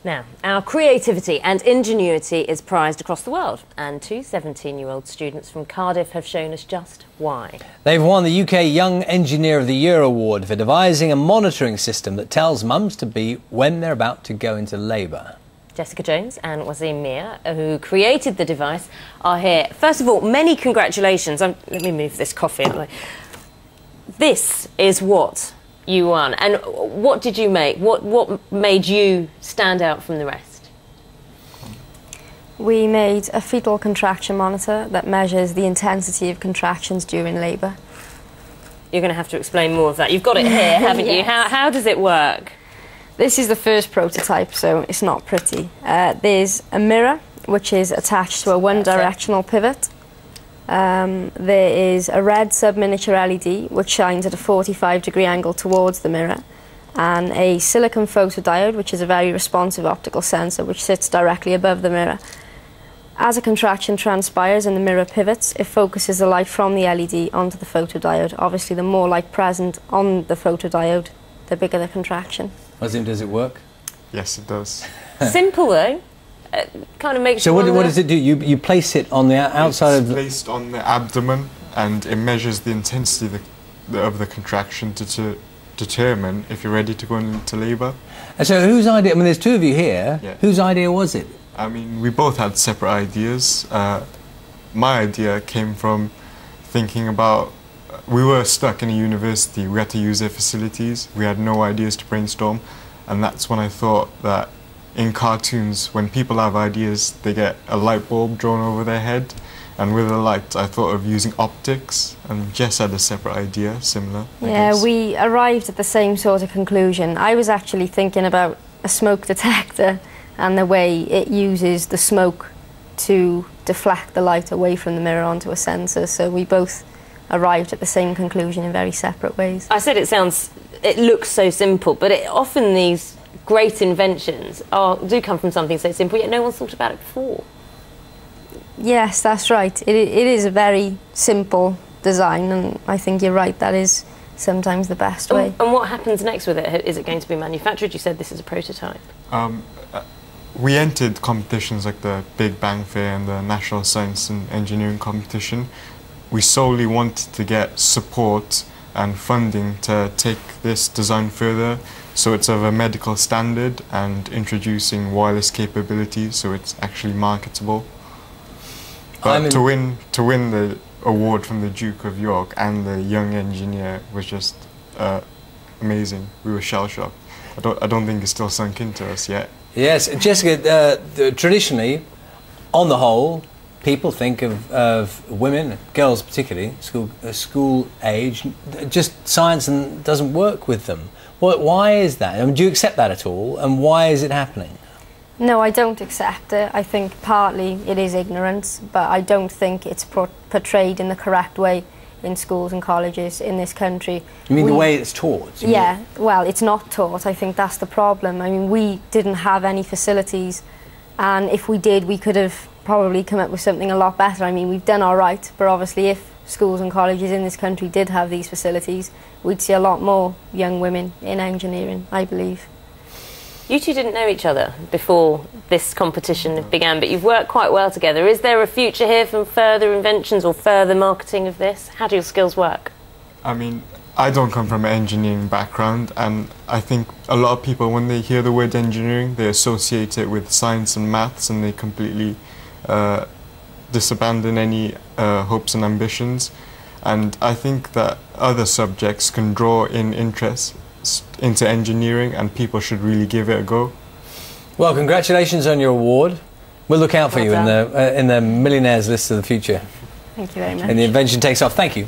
Now, our creativity and ingenuity is prized across the world, and two 17-year-old students from Cardiff have shown us just why. They've won the UK Young Engineer of the Year award for devising a monitoring system that tells mums-to-be when they're about to go into labour. Jessica Jones and Wasim Miah, who created the device, are here. First of all, many congratulations. Let me move this coffee out of the way. This is what you won. And what did you make? What made you stand out from the rest? We made a fetal contraction monitor that measures the intensity of contractions during labour. You're going to have to explain more of that. You've got it here, haven't you? How does it work? This is the first prototype, so it's not pretty. There's a mirror, which is attached to a one-directional pivot. There is a red sub-miniature LED, which shines at a 45-degree angle towards the mirror, and a silicon photodiode, which is a very responsive optical sensor, which sits directly above the mirror. As a contraction transpires and the mirror pivots, it focuses the light from the LED onto the photodiode. Obviously, the more light present on the photodiode, the bigger the contraction. Wasim, does it work? Yes, it does. Simple, though. Kind of makes so what does it do? You place it on the outside of the... It's placed on the abdomen, and it measures the intensity of the contraction to determine if you're ready to go into labour. And so whose idea, I mean there's two of you here, yeah. Whose idea was it? I mean, we both had separate ideas. My idea came from thinking about, we were stuck in a university, we had to use their facilities, we had no ideas to brainstorm, and that's when I thought that in cartoons, when people have ideas, they get a light bulb drawn over their head, and with a light I thought of using optics, and Jess had a separate idea, similar. Yeah, we arrived at the same sort of conclusion. I was actually thinking about a smoke detector and the way it uses the smoke to deflect the light away from the mirror onto a sensor, so we both arrived at the same conclusion in very separate ways. I said it looks so simple, but often these great inventions do come from something so simple, yet no one's thought about it before. Yes, that's right. It is a very simple design, and I think you're right, that is sometimes the best way. And what happens next with it? Is it going to be manufactured? You said this is a prototype. We entered competitions like the Big Bang Fair and the National Science and Engineering Competition. We solely wanted to get support and funding to take this design further, so it's of a medical standard and introducing wireless capabilities, so it's actually marketable. But to win the award from the Duke of York and the Young Engineer was just amazing. We were shell-shocked. I don't think it's still sunk into us yet. Yes, Jessica, traditionally, on the whole, people think of women, girls particularly, school age, just science doesn't work with them. Why is that? I mean, do you accept that at all? And why is it happening? No, I don't accept it. I think partly it is ignorance, but I don't think it's portrayed in the correct way in schools and colleges in this country. You mean the way it's taught? Yeah, well, it's not taught. I think that's the problem. I mean, we didn't have any facilities, and if we did, we could have probably come up with something a lot better. I mean, we've done all right, but obviously if schools and colleges in this country did have these facilities, we'd see a lot more young women in engineering, I believe. You two didn't know each other before this competition began, but you've worked quite well together. Is there a future here for further inventions or further marketing of this? How do your skills work? I mean, I don't come from an engineering background, and I think a lot of people, when they hear the word engineering, they associate it with science and maths, and they completely disabandon any hopes and ambitions. And I think that other subjects can draw in interest into engineering, and people should really give it a go. Well, congratulations on your award. We'll look out for you in the millionaires list of the future. Thank you very much. And the invention takes off. Thank you.